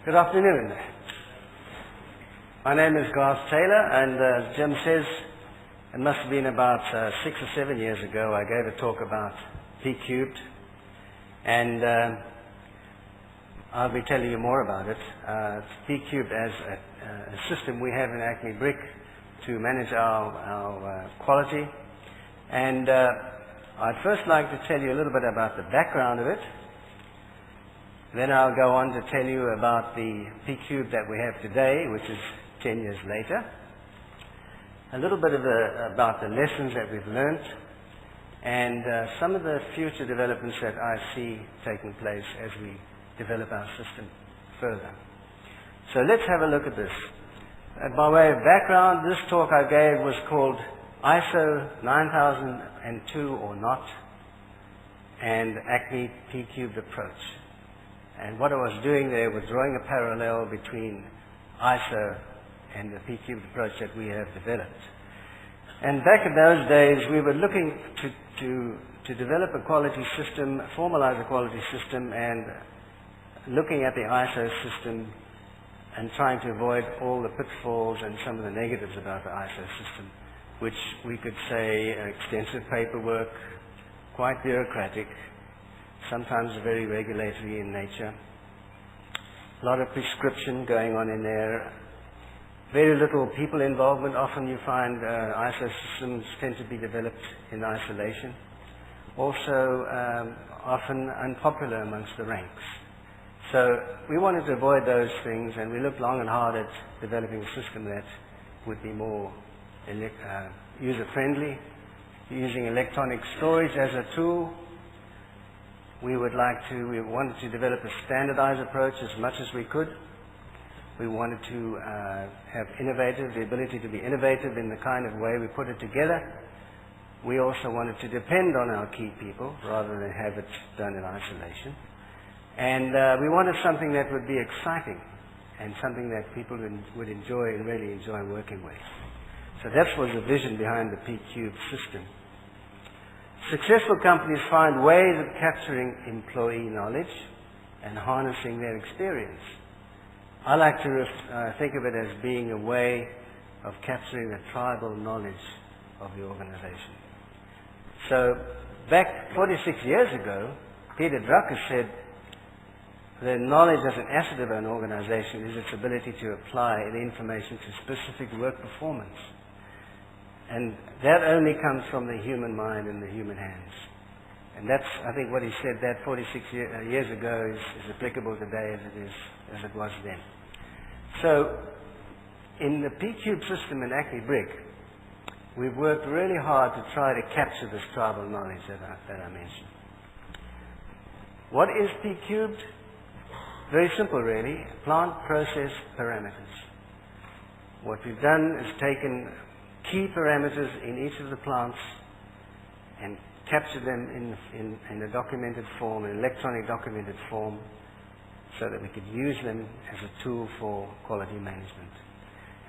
Good afternoon. My name is Garth Tayler, and as Jim says, it must have been about 6 or 7 years ago I gave a talk about P cubed, and I'll be telling you more about it. P cubed as a system we have in Acme Brick to manage our quality, and I'd first like to tell you a little bit about the background of it. Then I'll go on to tell you about the P cube that we have today, which is 10 years later. A little bit about the lessons that we've learnt, and some of the future developments that I see taking place as we develop our system further. So let's have a look at this. By way of background, this talk I gave was called ISO 9002 or not, and Acme P cubed approach. And what I was doing there was drawing a parallel between ISO and the P cubed approach that we have developed. And back in those days, we were looking to develop a quality system, formalize a quality system, and looking at the ISO system and trying to avoid all the pitfalls and some of the negatives about the ISO system, which we could say extensive paperwork, quite bureaucratic, sometimes very regulatory in nature, a lot of prescription going on in there, very little people involvement. Often you find ISO systems tend to be developed in isolation. Also, often unpopular amongst the ranks. So we wanted to avoid those things, and we looked long and hard at developing a system that would be more user-friendly, using electronic storage as a tool. We wanted to develop a standardized approach as much as we could. We wanted to have the ability to be innovative in the kind of way we put it together. We also wanted to depend on our key people rather than have it done in isolation. And we wanted something that would be exciting and something that people would enjoy and really enjoy working with. So that was the vision behind the P cubed system. Successful companies find ways of capturing employee knowledge and harnessing their experience. I like to think of it as being a way of capturing the tribal knowledge of the organization. So back 46 years ago, Peter Drucker said the knowledge as an asset of an organization is its ability to apply the information to specific work performance. And that only comes from the human mind and the human hands. And that's, I think, what he said that 46 years ago is applicable today as it was then. So, in the P cubed system in Acme Brick, we've worked really hard to try to capture this tribal knowledge that I mentioned. What is P cubed? Very simple, really. Plant process parameters. What we've done is taken key parameters in each of the plants and captured them in a documented form, an electronic documented form, so that we could use them as a tool for quality management.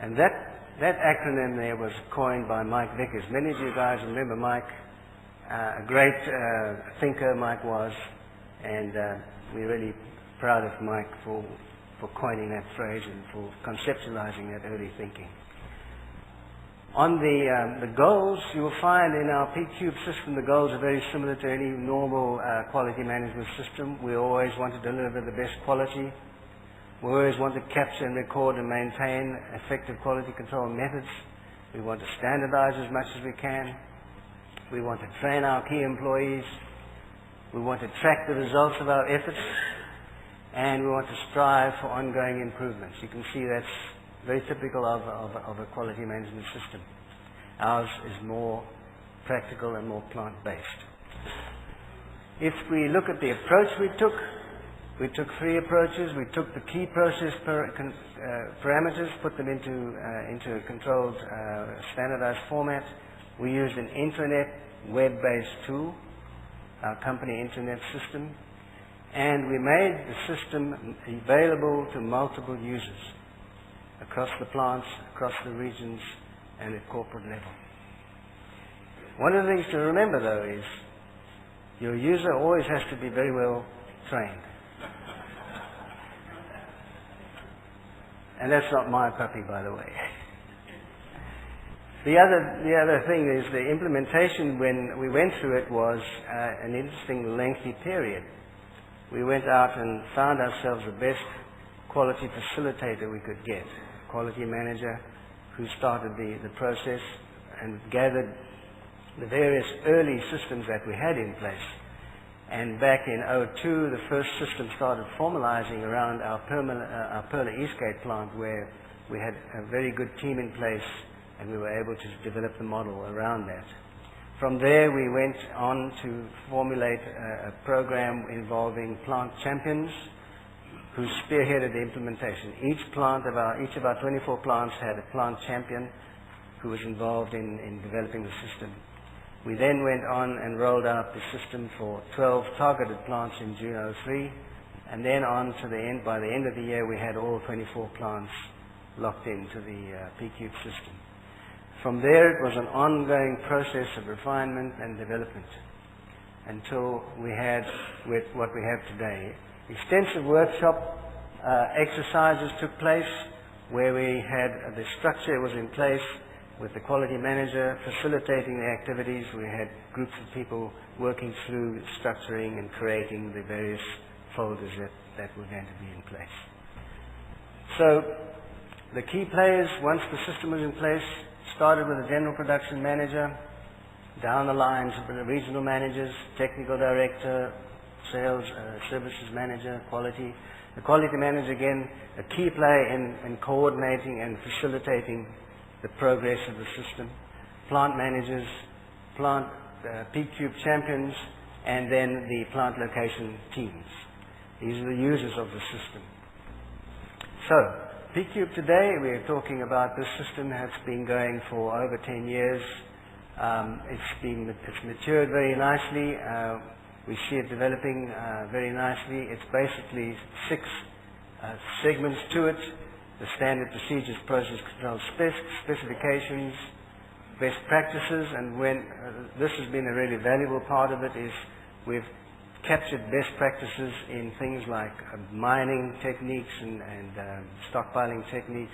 And that acronym there was coined by Mike Vickers. Many of you guys remember Mike, a great thinker Mike was, and we're really proud of Mike for coining that phrase and for conceptualizing that early thinking. On the goals, you will find in our P cubed system, the goals are very similar to any normal quality management system. We always want to deliver the best quality. We always want to capture and record and maintain effective quality control methods. We want to standardize as much as we can. We want to train our key employees. We want to track the results of our efforts. And we want to strive for ongoing improvements. You can see that's very typical of a quality management system. Ours is more practical and more plant-based. If we look at the approach we took 3 approaches. We took the key process parameters, put them into a controlled, standardized format. We used an intranet web-based tool, our company intranet system, and we made the system available to multiple users across the plants, across the regions, and at corporate level. One of the things to remember, though, is your user always has to be very well trained. And that's not my puppy, by the way. The other thing is the implementation when we went through it was an interesting lengthy period. We went out and found ourselves the best quality facilitator we could get, quality manager who started the process and gathered the various early systems that we had in place. And back in 2002, the first system started formalizing around our Perla Eastgate plant, where we had a very good team in place and we were able to develop the model around that. From there, we went on to formulate a program involving plant champions who spearheaded the implementation. Each of our 24 plants had a plant champion who was involved in developing the system. We then went on and rolled out the system for 12 targeted plants in June 2003, and then on to the end. By the end of the year, we had all 24 plants locked into the P-Cube system. From there, it was an ongoing process of refinement and development until we had with what we have today. Extensive workshop exercises took place where we had the structure was in place with the quality manager facilitating the activities. We had groups of people working through structuring and creating the various folders that were going to be in place. So the key players, once the system was in place, started with the general production manager, down the lines of the regional managers, technical director, sales, services manager, quality. The quality manager, again, a key player in coordinating and facilitating the progress of the system. Plant managers, plant P-Cube champions, and then the plant location teams. These are the users of the system. So, P-Cube today, we're talking about this system has been going for over 10 years. It's matured very nicely. We see it developing very nicely. It's basically 6 segments to it: the standard procedures, process control specifications, best practices, and when this has been a really valuable part of it is we've captured best practices in things like mining techniques and stockpiling techniques,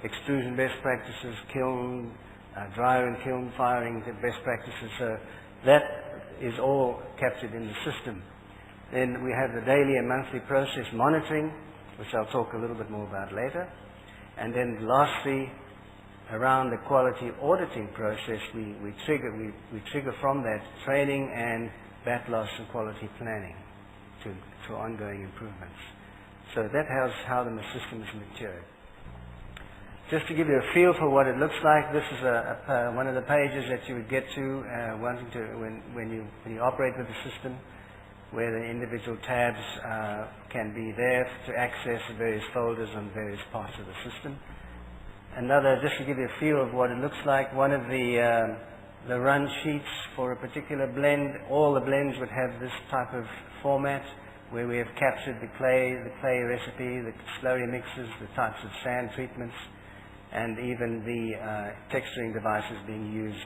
extrusion best practices, kiln, dryer and kiln firing best practices. So that is all captured in the system. Then we have the daily and monthly process monitoring, which I'll talk a little bit more about later. And then lastly, around the quality auditing process, we trigger from that training and bat loss and quality planning to ongoing improvements. So that has how the system is matured. Just to give you a feel for what it looks like, this is one of the pages that you would get to when you operate with the system, where the individual tabs can be there to access the various folders on various parts of the system. Another, just to give you a feel of what it looks like, one of the run sheets for a particular blend, all the blends would have this type of format where we have captured the clay recipe, the slurry mixes, the types of sand treatments, and even the texturing devices being used.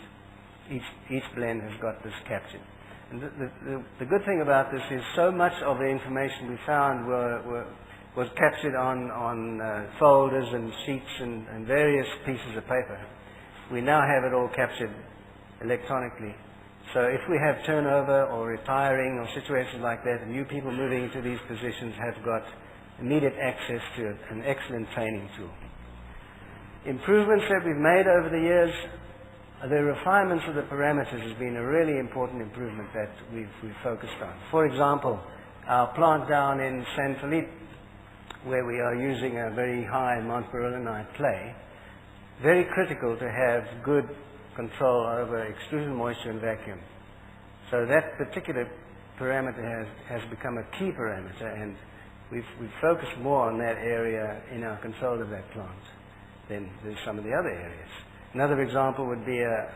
Each blend has got this captured. And the good thing about this is so much of the information we found was captured on folders and sheets and various pieces of paper. We now have it all captured electronically. So if we have turnover or retiring or situations like that, new people moving into these positions have got immediate access to an excellent training tool. Improvements that we've made over the years, the refinements of the parameters has been a really important improvement that we've focused on. For example, our plant down in San Felipe, where we are using a very high montmorillonite clay, very critical to have good control over extrusion moisture and vacuum. So that particular parameter has become a key parameter, and we've focused more on that area in our control of that plant than some of the other areas. Another example would be a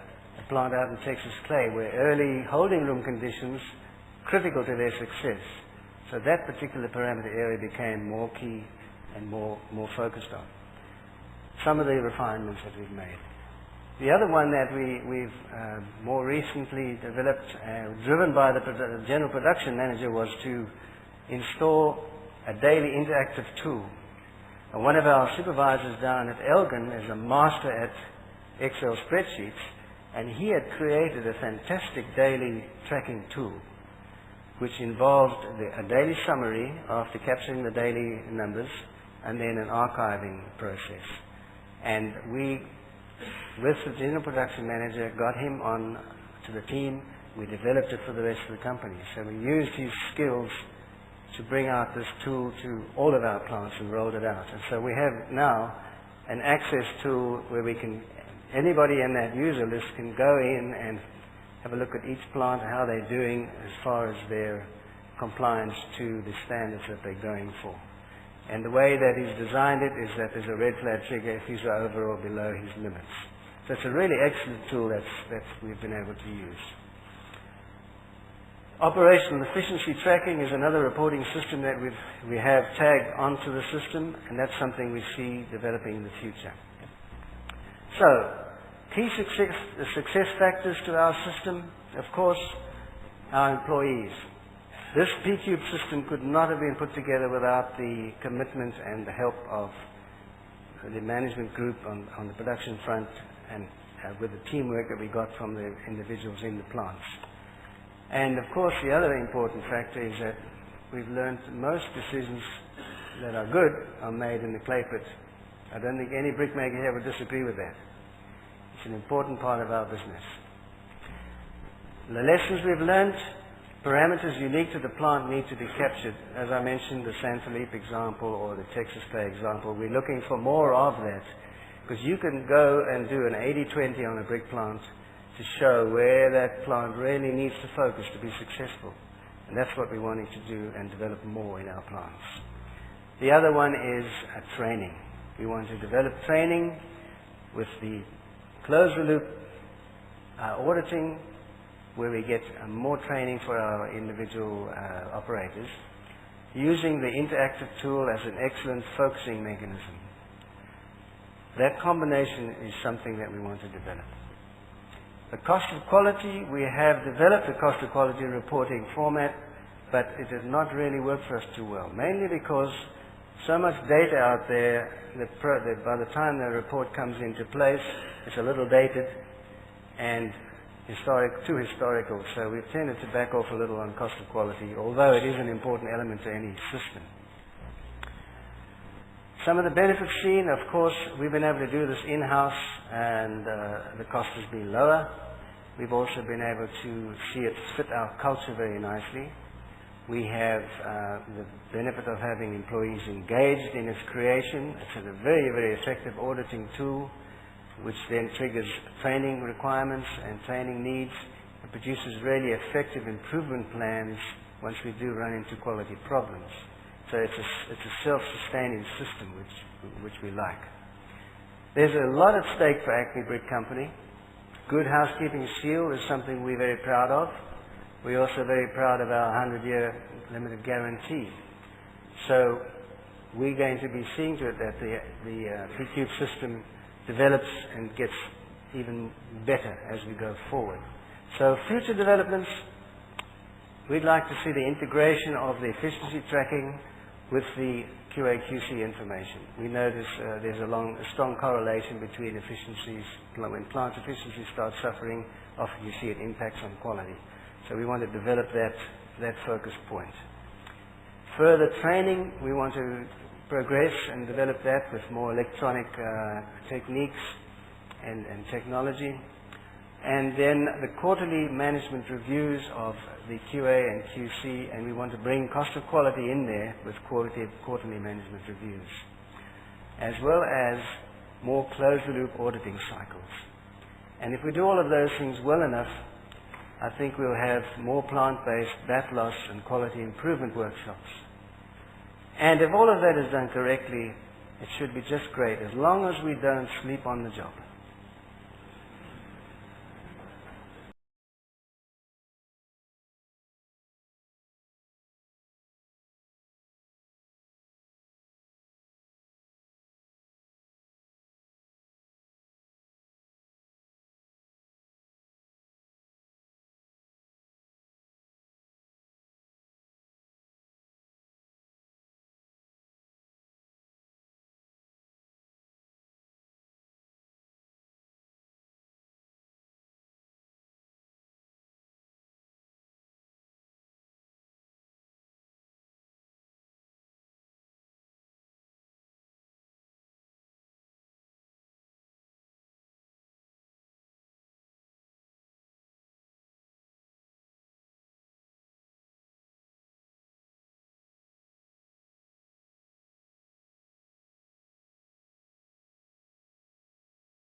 plant out in Texas Clay, where early holding room conditions critical to their success. So that particular parameter area became more key and more focused on. Some of the refinements that we've made. The other one that we've more recently developed, driven by the general production manager, was to install a daily interactive tool And one of our supervisors down at Elgin is a master at Excel spreadsheets, and he had created a fantastic daily tracking tool which involved a daily summary after capturing the daily numbers and then an archiving process. And we, with the general production manager, got him on to the team. We developed it for the rest of the company. So we used his skills to bring out this tool to all of our plants and rolled it out. And so we have now an access tool where we can, anybody in that user list can go in and have a look at each plant, how they're doing as far as their compliance to the standards that they're going for. And the way that he's designed it is that there's a red flag trigger if he's over or below his limits. So it's a really excellent tool that we've been able to use. Operational efficiency tracking is another reporting system that we have tagged onto the system, and that's something we see developing in the future. So, key success factors to our system, of course, our employees. This P-Cube system could not have been put together without the commitment and the help of the management group on the production front and with the teamwork that we got from the individuals in the plants. And of course, the other important factor is that we've learned most decisions that are good are made in the clay pit. I don't think any brickmaker here would disagree with that. It's an important part of our business. The lessons we've learned, parameters unique to the plant need to be captured. As I mentioned, the San Felipe example or the Texas clay example, we're looking for more of that. Because you can go and do an 80-20 on a brick plant to show where that plant really needs to focus to be successful. And that's what we're wanting to do and develop more in our plants. The other one is training. We want to develop training with the closed-the-loop auditing, where we get more training for our individual operators, using the interactive tool as an excellent focusing mechanism. That combination is something that we want to develop. The cost of quality, we have developed a cost of quality reporting format, but it did not really work for us too well, mainly because so much data out there that by the time the report comes into place, it's a little dated and too historical, so we've tended to back off a little on cost of quality, although it is an important element to any system. Some of the benefits seen, of course, we've been able to do this in-house and the cost has been lower. We've also been able to see it fit our culture very nicely. We have the benefit of having employees engaged in its creation. It's a very, very effective auditing tool, which then triggers training requirements and training needs. It produces really effective improvement plans once we do run into quality problems. So it's a self-sustaining system which we like. There's a lot at stake for Acme Brick Company. Good housekeeping seal is something we're very proud of. We're also very proud of our 100-year limited guarantee. So we're going to be seeing to it that the P-Cube system develops and gets even better as we go forward. So future developments, we'd like to see the integration of the efficiency tracking with the QA/QC information. We notice there's a strong correlation between efficiencies. When plant efficiency starts suffering, often you see it impacts on quality. So we want to develop that focus point. Further training, we want to progress and develop that with more electronic techniques and technology. And then the quarterly management reviews of the QA and QC, and we want to bring cost of quality in there with quarterly management reviews, as well as more closed-the-loop auditing cycles. And if we do all of those things well enough, I think we'll have more plant-based bat loss and quality improvement workshops. And if all of that is done correctly, it should be just great, as long as we don't sleep on the job.